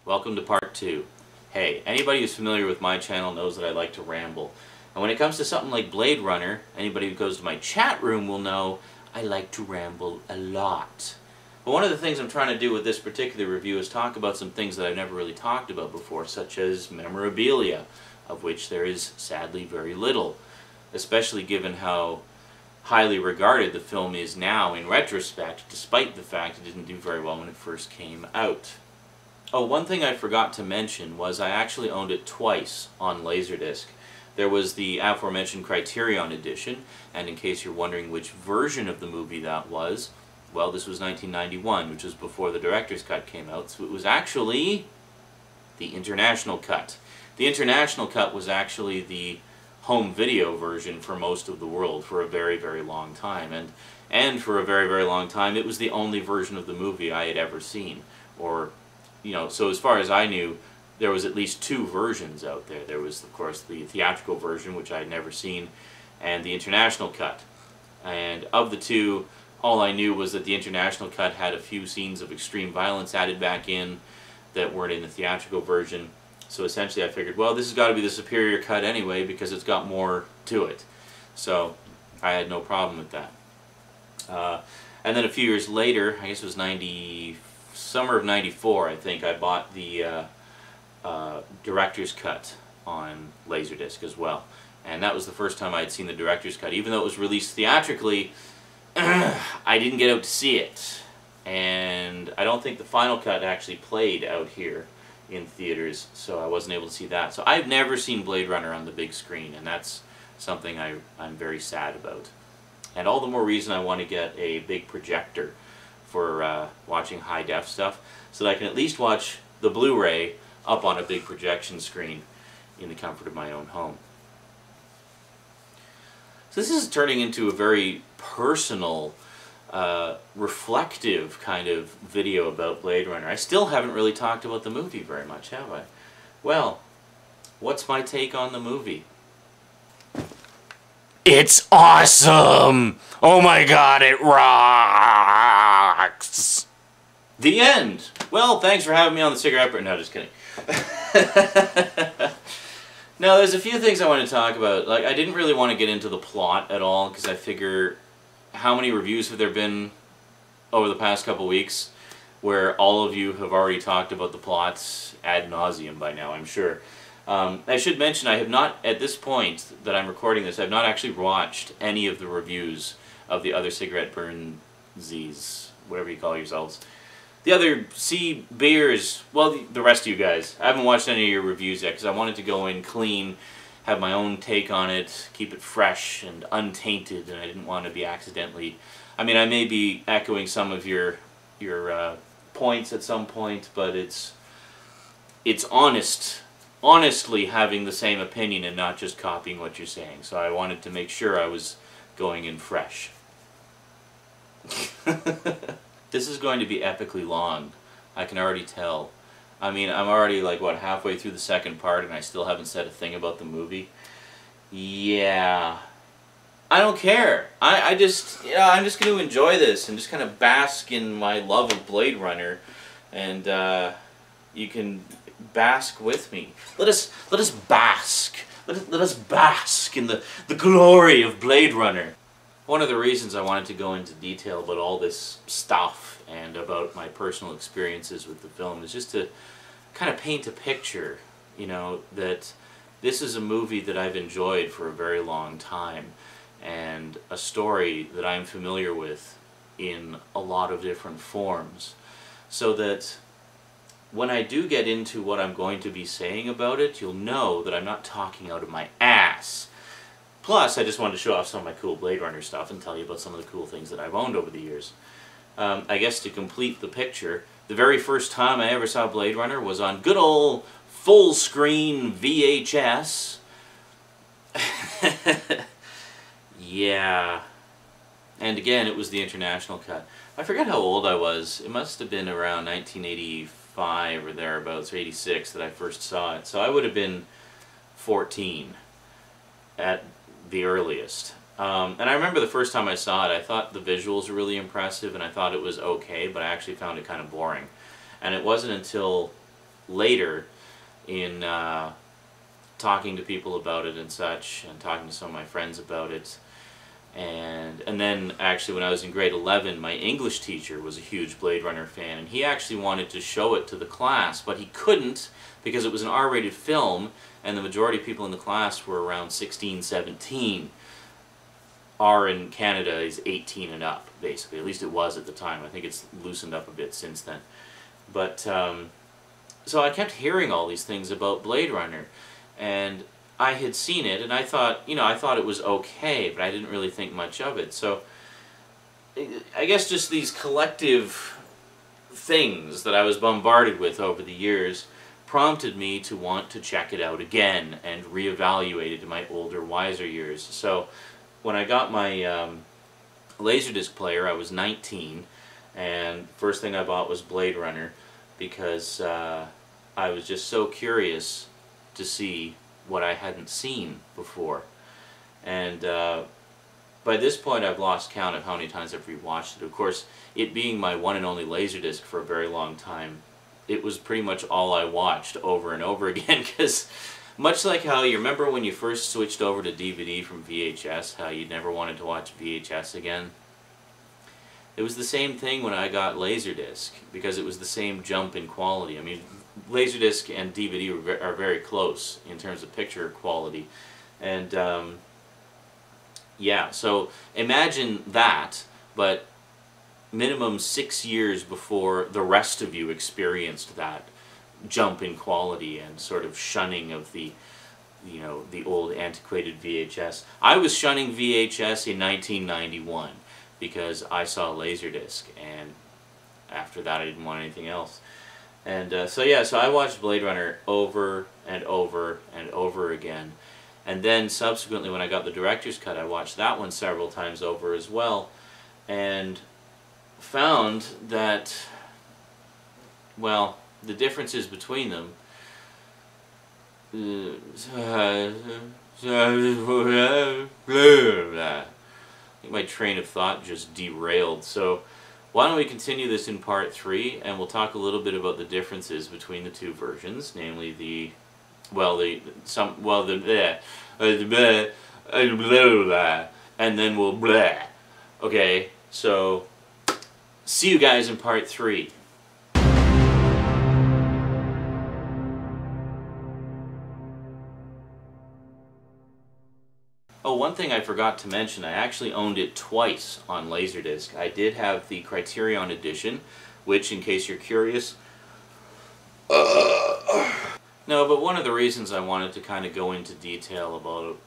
Welcome to part 2. Hey, anybody who's familiar with my channel knows that I like to ramble. And when it comes to something like Blade Runner, anybody who goes to my chat room will know I like to ramble a lot. But one of the things I'm trying to do with this particular review is talk about some things that I've never really talked about before, such as memorabilia, of which there is sadly very little, especially given how highly regarded the film is now in retrospect, despite the fact it didn't do very well when it first came out. Oh, one thing I forgot to mention was I actually owned it twice on Laserdisc. There was the aforementioned Criterion edition, and in case you're wondering which version of the movie that was, well, this was 1991, which was before the director's cut came out, so it was actually the international cut. The international cut was actually the home video version for most of the world for a very, very long time, and for a very, very long time it was the only version of the movie I had ever seen. Or, you know, so as far as I knew, there was at least two versions out there. There was, of course, the theatrical version, which I had never seen, and the international cut. And of the two, all I knew was that the international cut had a few scenes of extreme violence added back in that weren't in the theatrical version. So essentially I figured, well, this has got to be the superior cut anyway because it's got more to it. So I had no problem with that. And then a few years later, I guess it was summer of '94, I think, I bought the director's cut on Laserdisc as well. And that was the first time I had seen the director's cut. Even though it was released theatrically, I didn't get out to see it. And I don't think the final cut actually played out here in theaters, so I wasn't able to see that. So I've never seen Blade Runner on the big screen, and that's something I'm very sad about. And all the more reason I want to get a big projector for watching high-def stuff, so that I can at least watch the Blu-ray up on a big projection screen in the comfort of my own home. So this is turning into a very personal, reflective kind of video about Blade Runner. I still haven't really talked about the movie very much, have I? Well, what's my take on the movie? It's awesome! Oh my god, it rocks! The end! Well, thanks for having me on the Cigarette Burn. No, just kidding. Now, there's a few things I want to talk about. Like, I didn't really want to get into the plot at all, because I figure, how many reviews have there been over the past couple weeks where all of you have already talked about the plots ad nauseum by now, I'm sure. I should mention, I have not, at this point that I'm recording this, I've not actually watched any of the reviews of the other TheCigaretteBurns, whatever you call yourselves. The other C beers, well, the rest of you guys. I haven't watched any of your reviews yet because I wanted to go in clean, have my own take on it, keep it fresh and untainted, and I didn't want to be accidentally... I mean, I may be echoing some of your points at some point, but it's honestly having the same opinion and not just copying what you're saying. So I wanted to make sure I was going in fresh. This is going to be epically long. I can already tell. I mean, I'm already like, what, halfway through the second part and I still haven't said a thing about the movie? Yeah. I don't care. I'm just going to enjoy this and just kind of bask in my love of Blade Runner, and you can bask with me. Let us bask. Let us bask in the glory of Blade Runner. One of the reasons I wanted to go into detail about all this stuff and about my personal experiences with the film is just to kind of paint a picture, you know, that this is a movie that I've enjoyed for a very long time, and a story that I'm familiar with in a lot of different forms, so that when I do get into what I'm going to be saying about it, you'll know that I'm not talking out of my ass. Plus, I just wanted to show off some of my cool Blade Runner stuff and tell you about some of the cool things that I've owned over the years. I guess to complete the picture, the very first time I ever saw Blade Runner was on good old full-screen VHS. Yeah. And again, it was the international cut. I forget how old I was. It must have been around 1985 or thereabouts, or 86 that I first saw it. So I would have been 14 at the earliest. And I remember the first time I saw it, I thought the visuals were really impressive and I thought it was okay, but I actually found it kind of boring. And it wasn't until later in talking to people about it and such, and talking to some of my friends about it. And then actually when I was in grade 11, my English teacher was a huge Blade Runner fan, and he actually wanted to show it to the class, but he couldn't because it was an R-rated film, and the majority of people in the class were around 16, 17. R in Canada is 18 and up, basically. At least it was at the time. I think it's loosened up a bit since then. But, so I kept hearing all these things about Blade Runner, and I had seen it, and I thought, you know, I thought it was okay, but I didn't really think much of it. So, I guess just these collective things that I was bombarded with over the years prompted me to want to check it out again and reevaluate it in my older, wiser years. So, when I got my Laserdisc player, I was 19, and first thing I bought was Blade Runner, because I was just so curious to see what I hadn't seen before. And by this point I've lost count of how many times I've rewatched it. Of course, it being my one and only Laserdisc for a very long time, it was pretty much all I watched over and over again, because much like how you remember when you first switched over to DVD from VHS, how you never wanted to watch VHS again? It was the same thing when I got Laserdisc, because it was the same jump in quality. I mean, Laserdisc and DVD are very close in terms of picture quality. And yeah, so imagine that, but minimum 6 years before the rest of you experienced that jump in quality and sort of shunning of the, you know, the old antiquated VHS. I was shunning VHS in 1991 because I saw Laserdisc, and after that I didn't want anything else. And so yeah, so I watched Blade Runner over and over and over again. And then subsequently when I got the director's cut, I watched that one several times over as well, and found that, well, the differences between them, I think my train of thought just derailed. So why don't we continue this in part 3, and we'll talk a little bit about the differences between the two versions, namely the, well, and then we'll blah. Okay, so see you guys in part 3. Oh, one thing I forgot to mention, I actually owned it twice on Laserdisc. I did have the Criterion edition, which, in case you're curious... No, but one of the reasons I wanted to kind of go into detail about